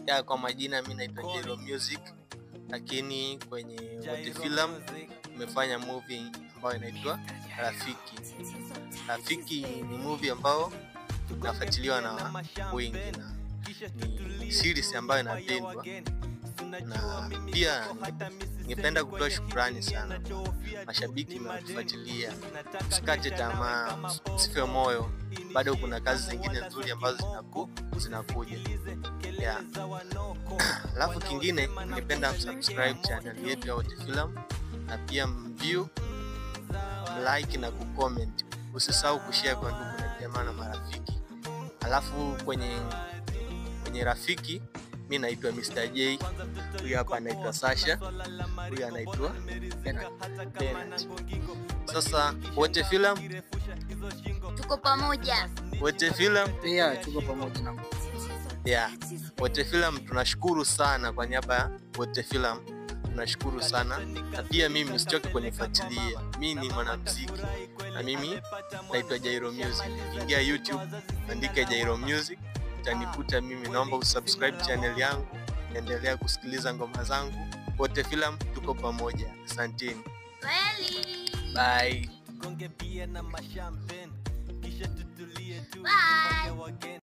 Ya kwa majina mimi naitwa Jairo Music, lakini kwenye Wote Film nimefanya movie ambayo inaitwa Rafiki. Rafiki ni movie ambayo nafuatiliwa na wengi na ni series ambayo inapendwa, na pia ningependa kutoa shukrani sana mashabiki mnaotufuatilia. Msikate tamaa, msife moyo, bado kuna kazi zingine nzuri ambazo zinakuja. Yeah. Alafu kingine ningependa subscribe channel yetu ya Wote Film, na pia view, like na kucomment. Usisahau kushare kwa ndugu na jamaa na marafiki. Alafu kwenye Rafiki mimi naitwa Mr. J, huyu hapa anaitwa Sasha, huyu anaitwa Bernard. Sasa Wote Film tuko pamoja. Wote Film pia tuko pamoja na Wote Film tunashukuru sana kwa niaba ya Wote Film. Tunashukuru sana, na pia mimi msichoke kunifuatilia. Mimi ni mwanamuziki na mimi naitwa Jairo Music. Ingia YouTube, andika Jairo Music, utanikuta mimi. Naomba usubscribe channel yangu, endelea kusikiliza ngoma zangu. Wote Film tuko pamoja. Asanteni. Bye. Bye.